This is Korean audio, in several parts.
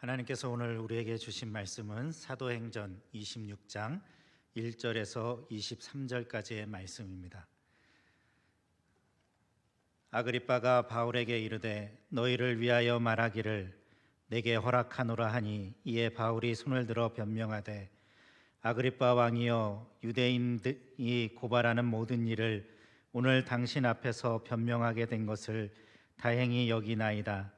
하나님께서 오늘 우리에게 주신 말씀은 사도행전 26장 1절에서 23절까지의 말씀입니다. 아그리빠가 바울에게 이르되 너희를 위하여 말하기를 내게 허락하노라 하니, 이에 바울이 손을 들어 변명하되 아그리빠 왕이여, 유대인이 고발하는 모든 일을 오늘 당신 앞에서 변명하게 된 것을 다행히 여기나이다.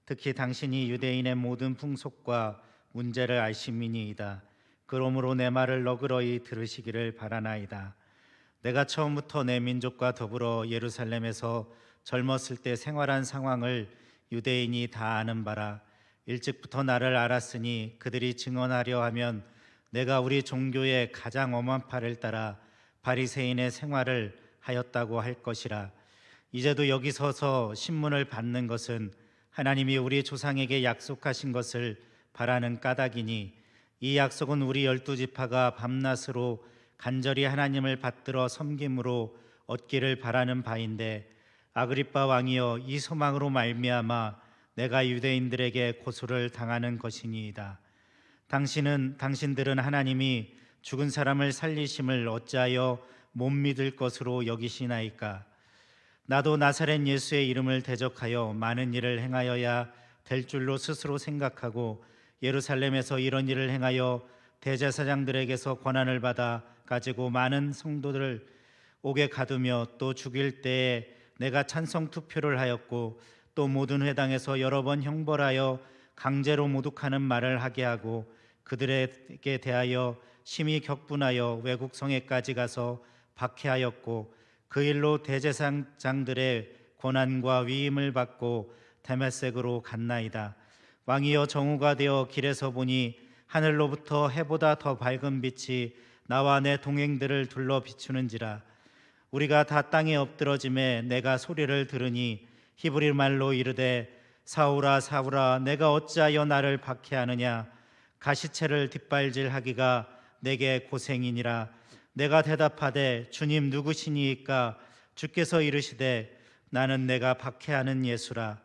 특히 당신이 유대인의 모든 풍속과 문제를 알심이니이다. 그러므로 내 말을 너그러이 들으시기를 바라나이다. 내가 처음부터 내 민족과 더불어 예루살렘에서 젊었을 때 생활한 상황을 유대인이 다 아는 바라. 일찍부터 나를 알았으니 그들이 증언하려 하면 내가 우리 종교의 가장 엄한 팔을 따라 바리새인의 생활을 하였다고 할 것이라. 이제도 여기 서서 신문을 받는 것은 하나님이 우리 조상에게 약속하신 것을 바라는 까닭이니, 이 약속은 우리 12지파가 밤낮으로 간절히 하나님을 받들어 섬김으로 얻기를 바라는 바인데, 아그리빠 왕이여, 이 소망으로 말미암아 내가 유대인들에게 고소를 당하는 것이니이다. 당신들은 하나님이 죽은 사람을 살리심을 어찌하여 못 믿을 것으로 여기시나이까? 나도 나사렛 예수의 이름을 대적하여 많은 일을 행하여야 될 줄로 스스로 생각하고 예루살렘에서 이런 일을 행하여 대제사장들에게서 권한을 받아 가지고 많은 성도들을 옥에 가두며 또 죽일 때에 내가 찬성 투표를 하였고, 또 모든 회당에서 여러 번 형벌하여 강제로 모독하는 말을 하게 하고 그들에게 대하여 심히 격분하여 외국 성에까지 가서 박해하였고, 그 일로 대제사장들의 고난과 위임을 받고 다메섹으로 갔나이다. 왕이여, 정오가 되어 길에서 보니 하늘로부터 해보다 더 밝은 빛이 나와 내 동행들을 둘러 비추는지라. 우리가 다 땅에 엎드러짐에 내가 소리를 들으니 히브리 말로 이르되 사울아 사울아, 내가 어찌하여 나를 박해하느냐? 가시체를 뒷발질하기가 내게 고생이니라. 내가 대답하되 주님 누구시니이까? 주께서 이르시되 나는 내가 박해하는 예수라.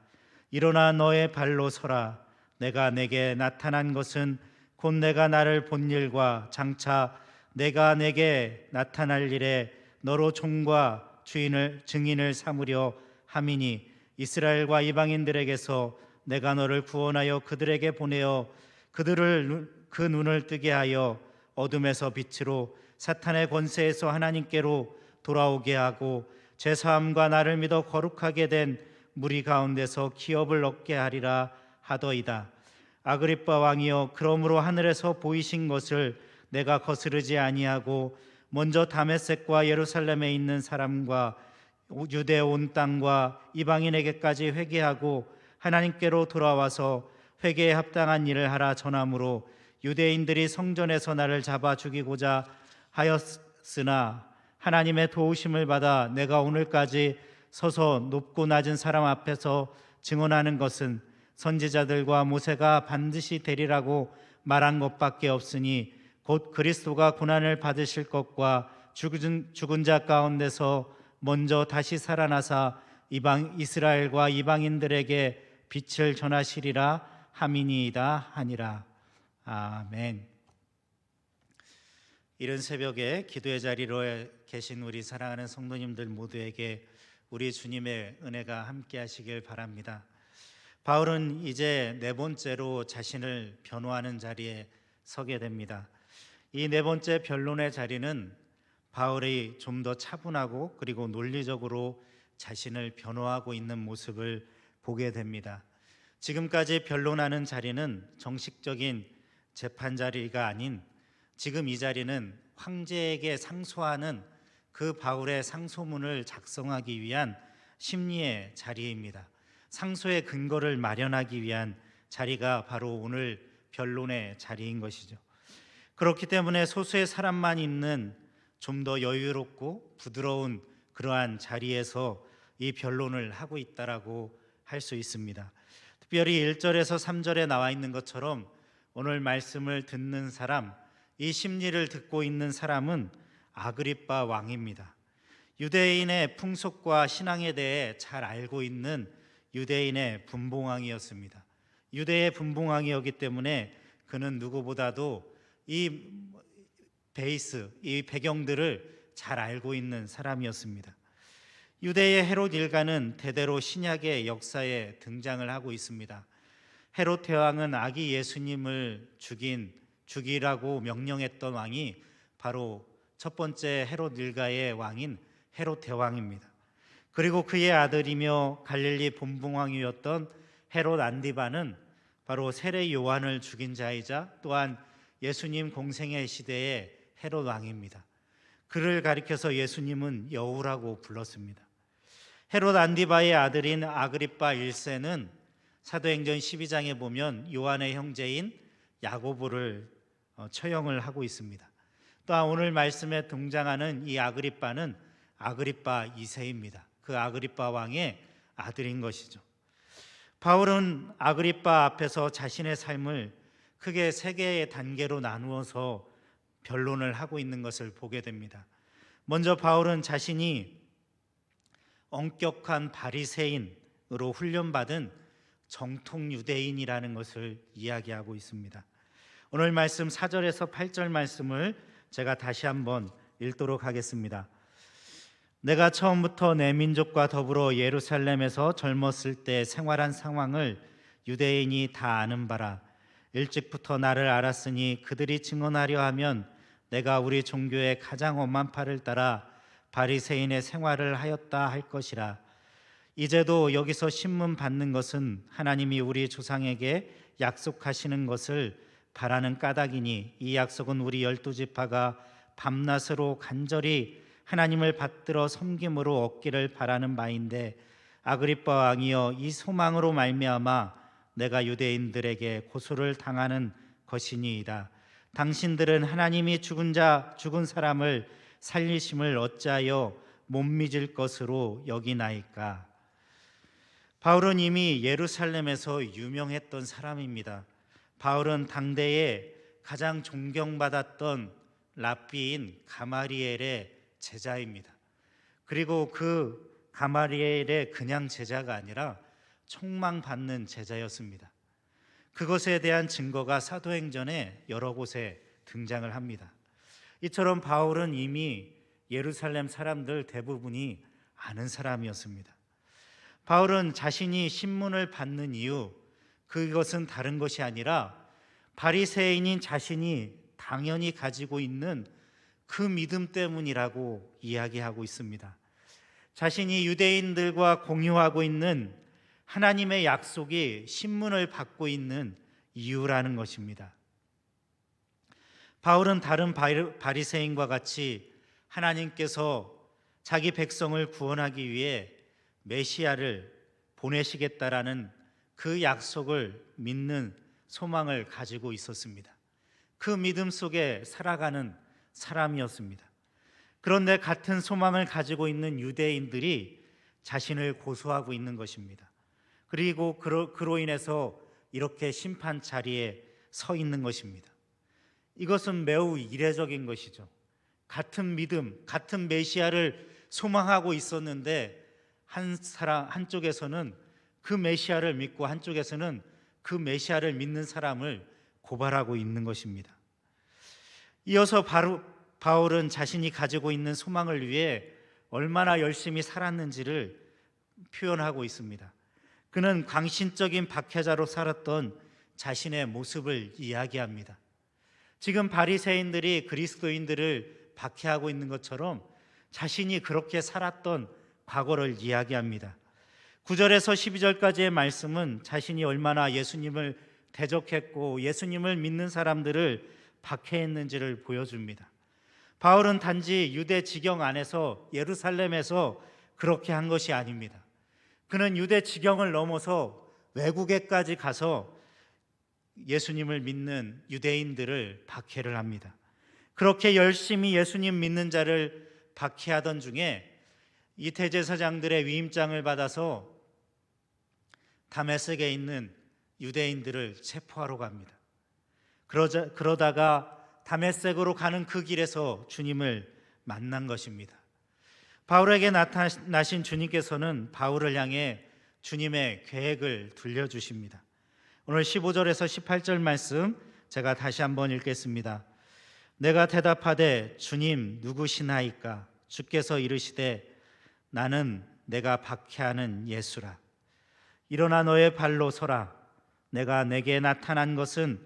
일어나 너의 발로 서라. 내가 내게 나타난 것은 곧 내가 나를 본 일과 장차 내가 내게 나타날 일에 너로 종과 증인을 삼으려 함이니, 이스라엘과 이방인들에게서 내가 너를 구원하여 그들에게 보내어 그들을 그 눈을 뜨게 하여 어둠에서 빛으로 사탄의 권세에서 하나님께로 돌아오게 하고 죄사함과 나를 믿어 거룩하게 된 무리 가운데서 기업을 얻게 하리라 하더이다. 아그리빠 왕이여, 그러므로 하늘에서 보이신 것을 내가 거스르지 아니하고 먼저 다메섹과 예루살렘에 있는 사람과 유대 온 땅과 이방인에게까지 회개하고 하나님께로 돌아와서 회개에 합당한 일을 하라 전함으로, 유대인들이 성전에서 나를 잡아 죽이고자 하였으나 하나님의 도우심을 받아 내가 오늘까지 서서 높고 낮은 사람 앞에서 증언하는 것은 선지자들과 모세가 반드시 되리라고 말한 것밖에 없으니, 곧 그리스도가 고난을 받으실 것과 죽은 자 가운데서 먼저 다시 살아나사 이스라엘과 이방인들에게 빛을 전하시리라 함이니이다 하니라. 아멘. 이른 새벽에 기도의 자리로 계신 우리 사랑하는 성도님들 모두에게 우리 주님의 은혜가 함께 하시길 바랍니다. 바울은 이제 네 번째로 자신을 변호하는 자리에 서게 됩니다. 이 네 번째 변론의 자리는 바울이 좀 더 차분하고 그리고 논리적으로 자신을 변호하고 있는 모습을 보게 됩니다. 지금까지 변론하는 자리는 정식적인 재판 자리가 아닌, 지금 이 자리는 황제에게 상소하는 그 바울의 상소문을 작성하기 위한 심리의 자리입니다. 상소의 근거를 마련하기 위한 자리가 바로 오늘 변론의 자리인 것이죠. 그렇기 때문에 소수의 사람만 있는 좀 더 여유롭고 부드러운 그러한 자리에서 이 변론을 하고 있다라고 할 수 있습니다. 특별히 1절에서 3절에 나와 있는 것처럼 오늘 말씀을 듣는 사람, 이 심리를 듣고 있는 사람은 아그리빠 왕입니다. 유대인의 풍속과 신앙에 대해 잘 알고 있는 유대인의 분봉왕이었습니다. 유대의 분봉왕이었기 때문에 그는 누구보다도 이 이 배경들을 잘 알고 있는 사람이었습니다. 유대의 헤롯 일가는 대대로 신약의 역사에 등장을 하고 있습니다. 헤롯 대왕은 아기 예수님을 죽이라고 명령했던 왕이 바로 첫 번째 헤롯 일가의 왕인 헤롯 대왕입니다. 그리고 그의 아들이며 갈릴리 본봉왕이었던 헤롯 안디바는 바로 세례 요한을 죽인 자이자 또한 예수님 공생의 시대의 헤롯 왕입니다. 그를 가리켜서 예수님은 여우라고 불렀습니다. 헤롯 안디바의 아들인 아그리빠 1세는 사도행전 12장에 보면 요한의 형제인 야고보를 처형을 하고 있습니다. 또한 오늘 말씀에 등장하는 이 아그리빠는 아그리빠 2세입니다. 그 아그리빠 왕의 아들인 것이죠. 바울은 아그리빠 앞에서 자신의 삶을 크게 세 개의 단계로 나누어서 변론을 하고 있는 것을 보게 됩니다. 먼저 바울은 자신이 엄격한 바리새인으로 훈련받은 정통 유대인이라는 것을 이야기하고 있습니다. 오늘 말씀 4절에서 8절 말씀을 제가 다시 한번 읽도록 하겠습니다. 내가 처음부터 내 민족과 더불어 예루살렘에서 젊었을 때 생활한 상황을 유대인이 다 아는 바라. 일찍부터 나를 알았으니 그들이 증언하려 하면 내가 우리 종교의 가장 엄한 팔을 따라 바리새인의 생활을 하였다 할 것이라. 이제도 여기서 신문 받는 것은 하나님이 우리 조상에게 약속하시는 것을 바라는 까닭이니 이 약속은 우리 12지파가 밤낮으로 간절히 하나님을 받들어 섬김으로 얻기를 바라는 바인데 아그리빠 왕이여 이 소망으로 말미암아 내가 유대인들에게 고소를 당하는 것이니이다. 당신들은 하나님이 죽은 사람을 살리심을 어찌하여 못 믿을 것으로 여기나이까. 바울은 이미 예루살렘에서 유명했던 사람입니다. 바울은 당대에 가장 존경받았던 랍비인 가마리엘의 제자입니다. 그리고 그 가마리엘의 그냥 제자가 아니라 총망받는 제자였습니다. 그것에 대한 증거가 사도행전에 여러 곳에 등장을 합니다. 이처럼 바울은 이미 예루살렘 사람들 대부분이 아는 사람이었습니다. 바울은 자신이 신문을 받는 이유, 그것은 다른 것이 아니라 바리새인인 자신이 당연히 가지고 있는 그 믿음 때문이라고 이야기하고 있습니다. 자신이 유대인들과 공유하고 있는 하나님의 약속이 신문을 받고 있는 이유라는 것입니다. 바울은 다른 바리새인과 같이 하나님께서 자기 백성을 구원하기 위해 메시아를 보내시겠다라는 그 약속을 믿는 소망을 가지고 있었습니다. 그 믿음 속에 살아가는 사람이었습니다. 그런데 같은 소망을 가지고 있는 유대인들이 자신을 고소하고 있는 것입니다. 그리고 그로 인해서 이렇게 심판 자리에 서 있는 것입니다. 이것은 매우 이례적인 것이죠. 같은 믿음, 같은 메시아를 소망하고 있었는데 한쪽에서는 그 메시아를 믿고 한쪽에서는 그 메시아를 믿는 사람을 고발하고 있는 것입니다. 이어서 바울은 자신이 가지고 있는 소망을 위해 얼마나 열심히 살았는지를 표현하고 있습니다. 그는 광신적인 박해자로 살았던 자신의 모습을 이야기합니다. 지금 바리새인들이 그리스도인들을 박해하고 있는 것처럼 자신이 그렇게 살았던 과거를 이야기합니다. 9절에서 12절까지의 말씀은 자신이 얼마나 예수님을 대적했고 예수님을 믿는 사람들을 박해했는지를 보여줍니다. 바울은 단지 유대 지경 안에서 예루살렘에서 그렇게 한 것이 아닙니다. 그는 유대 지경을 넘어서 외국에까지 가서 예수님을 믿는 유대인들을 박해를 합니다. 그렇게 열심히 예수님 믿는 자를 박해하던 중에 이 대제사장들의 위임장을 받아서 다메섹에 있는 유대인들을 체포하러 갑니다. 그러다가 다메섹으로 가는 그 길에서 주님을 만난 것입니다. 바울에게 나타나신 주님께서는 바울을 향해 주님의 계획을 들려주십니다. 오늘 15절에서 18절 말씀 제가 다시 한번 읽겠습니다. 내가 대답하되 주님 누구시나이까? 주께서 이르시되 나는 내가 박해하는 예수라. 일어나 너의 발로 서라. 내가 내게 나타난 것은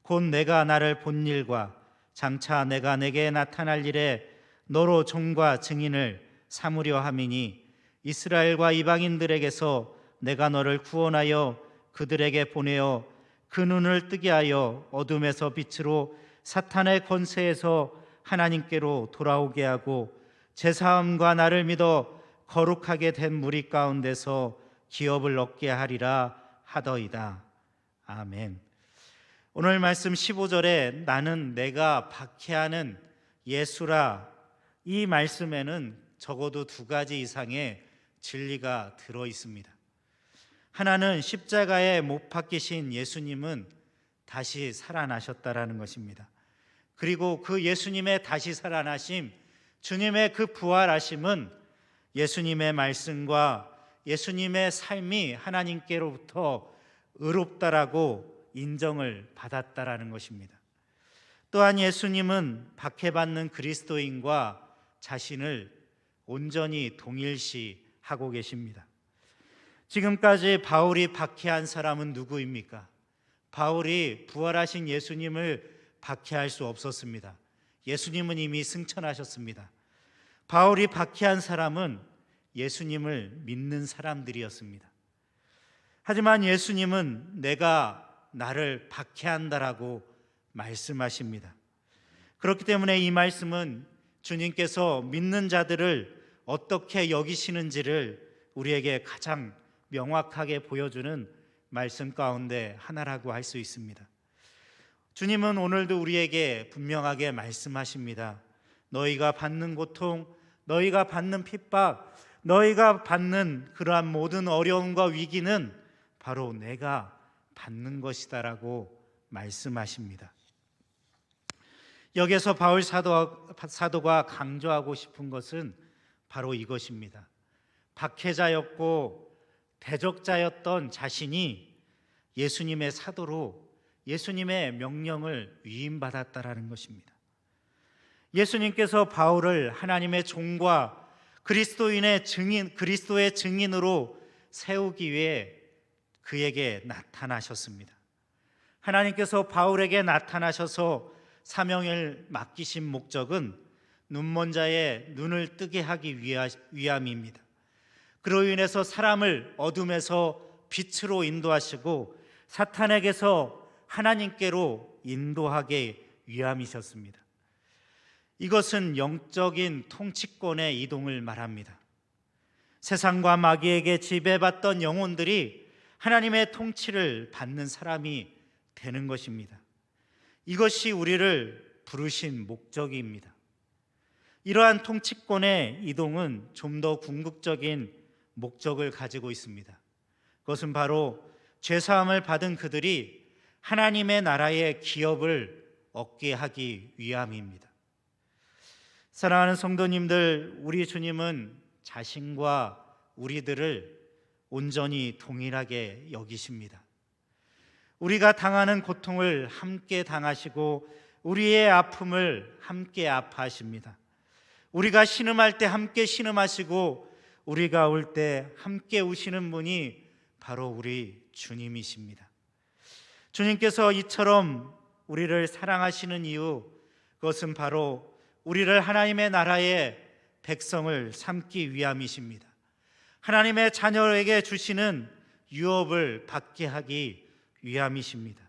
곧 내가 나를 본 일과 장차 내가 내게 나타날 일에 너로 종과 증인을 삼으려 함이니 이스라엘과 이방인들에게서 내가 너를 구원하여 그들에게 보내어 그 눈을 뜨게 하여 어둠에서 빛으로 사탄의 권세에서 하나님께로 돌아오게 하고 제사함과 나를 믿어 거룩하게 된 무리 가운데서 기업을 얻게 하리라 하더이다. 아멘. 오늘 말씀 15절에 나는 내가 박해하는 예수라, 이 말씀에는 적어도 두 가지 이상의 진리가 들어 있습니다. 하나는 십자가에 못 박히신 예수님은 다시 살아나셨다라는 것입니다. 그리고 그 예수님의 다시 살아나심, 주님의 그 부활하심은 예수님의 말씀과 예수님의 삶이 하나님께로부터 의롭다라고 인정을 받았다라는 것입니다. 또한 예수님은 박해받는 그리스도인과 자신을 온전히 동일시하고 계십니다. 지금까지 바울이 박해한 사람은 누구입니까? 바울이 부활하신 예수님을 박해할 수 없었습니다. 예수님은 이미 승천하셨습니다. 바울이 박해한 사람은 예수님을 믿는 사람들이었습니다. 하지만 예수님은 내가 나를 박해한다라고 말씀하십니다. 그렇기 때문에 이 말씀은 주님께서 믿는 자들을 어떻게 여기시는지를 우리에게 가장 명확하게 보여주는 말씀 가운데 하나라고 할 수 있습니다. 주님은 오늘도 우리에게 분명하게 말씀하십니다. 너희가 받는 고통, 너희가 받는 핍박, 너희가 받는 그러한 모든 어려움과 위기는 바로 내가 받는 것이다라고 말씀하십니다. 여기서 바울 사도가 강조하고 싶은 것은 바로 이것입니다. 박해자였고 대적자였던 자신이 예수님의 사도로 예수님의 명령을 위임받았다라는 것입니다. 예수님께서 바울을 하나님의 종과 그리스도의 증인으로 세우기 위해 그에게 나타나셨습니다. 하나님께서 바울에게 나타나셔서 사명을 맡기신 목적은 눈먼 자의 눈을 뜨게 하기 위함입니다. 그로 인해서 사람을 어둠에서 빛으로 인도하시고 사탄에게서 하나님께로 인도하기 위함이셨습니다. 이것은 영적인 통치권의 이동을 말합니다. 세상과 마귀에게 지배받던 영혼들이 하나님의 통치를 받는 사람이 되는 것입니다. 이것이 우리를 부르신 목적입니다. 이러한 통치권의 이동은 좀 더 궁극적인 목적을 가지고 있습니다. 그것은 바로 죄사함을 받은 그들이 하나님의 나라의 기업을 얻게 하기 위함입니다. 사랑하는 성도님들, 우리 주님은 자신과 우리들을 온전히 동일하게 여기십니다. 우리가 당하는 고통을 함께 당하시고 우리의 아픔을 함께 아파하십니다. 우리가 신음할 때 함께 신음하시고 우리가 울 때 함께 우시는 분이 바로 우리 주님이십니다. 주님께서 이처럼 우리를 사랑하시는 이유, 그것은 바로 우리를 하나님의 나라의 백성을 삼기 위함이십니다. 하나님의 자녀에게 주시는 유업을 받게 하기 위함이십니다.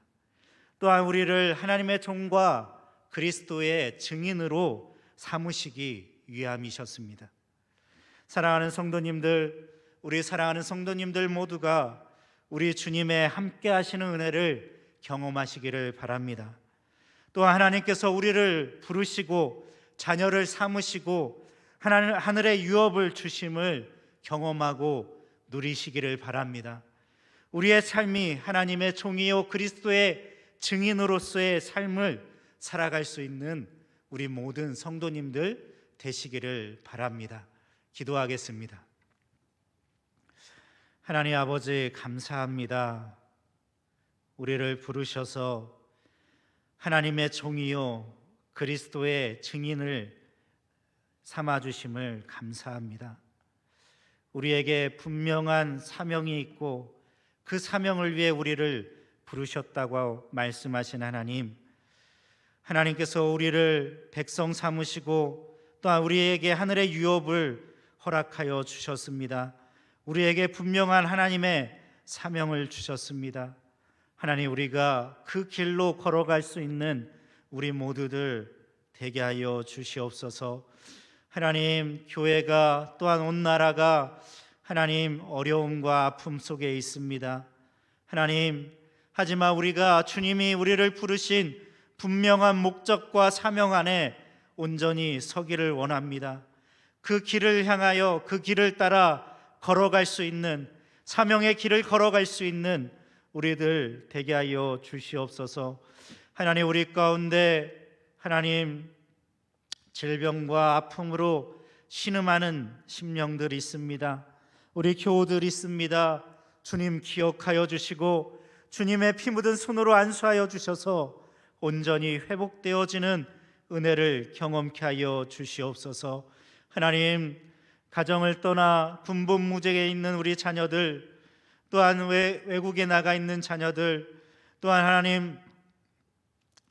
또한 우리를 하나님의 종과 그리스도의 증인으로 삼으시기 위함이셨습니다. 사랑하는 성도님들, 우리 사랑하는 성도님들 모두가 우리 주님의 함께 하시는 은혜를 경험하시기를 바랍니다. 또 하나님께서 우리를 부르시고 자녀를 삼으시고 하늘의 유업을 주심을 경험하고 누리시기를 바랍니다. 우리의 삶이 하나님의 종이요 그리스도의 증인으로서의 삶을 살아갈 수 있는 우리 모든 성도님들 되시기를 바랍니다. 기도하겠습니다. 하나님 아버지, 감사합니다. 우리를 부르셔서 하나님의 종이요 그리스도의 증인을 삼아주심을 감사합니다. 우리에게 분명한 사명이 있고 그 사명을 위해 우리를 부르셨다고 말씀하신 하나님께서 우리를 백성 삼으시고 또한 우리에게 하늘의 유업을 허락하여 주셨습니다. 우리에게 분명한 하나님의 사명을 주셨습니다. 하나님, 우리가 그 길로 걸어갈 수 있는 우리 모두들 되게 하여 주시옵소서. 하나님, 교회가 또한 온 나라가 하나님 어려움과 아픔 속에 있습니다. 하나님, 하지만 우리가 주님이 우리를 부르신 분명한 목적과 사명 안에 온전히 서기를 원합니다. 그 길을 향하여 그 길을 따라 걸어갈 수 있는, 사명의 길을 걸어갈 수 있는 우리들 되게 하여 주시옵소서. 하나님, 우리 가운데 하나님 질병과 아픔으로 신음하는 심령들이 있습니다. 우리 교우들 있습니다. 주님 기억하여 주시고 주님의 피 묻은 손으로 안수하여 주셔서 온전히 회복되어지는 은혜를 경험케 하여 주시옵소서. 하나님, 가정을 떠나 분본무제에 있는 우리 자녀들, 또한 외국에 나가 있는 자녀들, 또한 하나님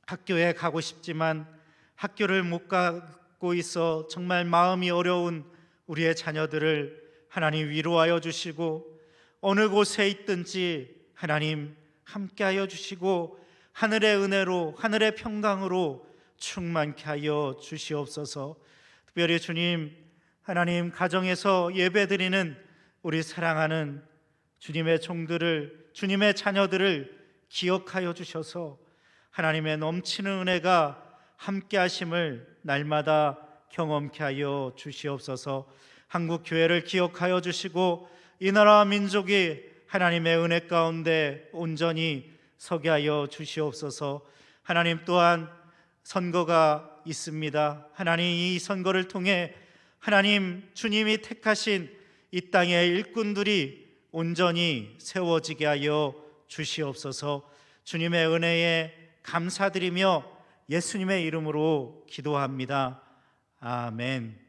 학교에 가고 싶지만 학교를 못 가고 있어 정말 마음이 어려운 우리의 자녀들을 하나님 위로하여 주시고 어느 곳에 있든지 하나님 함께하여 주시고 하늘의 은혜로, 하늘의 평강으로 충만케 하여 주시옵소서. 특별히 주님, 하나님 가정에서 예배드리는 우리 사랑하는 주님의 종들을, 주님의 자녀들을 기억하여 주셔서 하나님의 넘치는 은혜가 함께하심을 날마다 경험케 하여 주시옵소서. 한국 교회를 기억하여 주시고 이 나라와 민족이 하나님의 은혜 가운데 온전히 서게 하여 주시옵소서. 하나님, 또한 선거가 있습니다. 하나님, 이 선거를 통해 하나님 주님이 택하신 이 땅의 일꾼들이 온전히 세워지게 하여 주시옵소서. 주님의 은혜에 감사드리며 예수님의 이름으로 기도합니다. 아멘.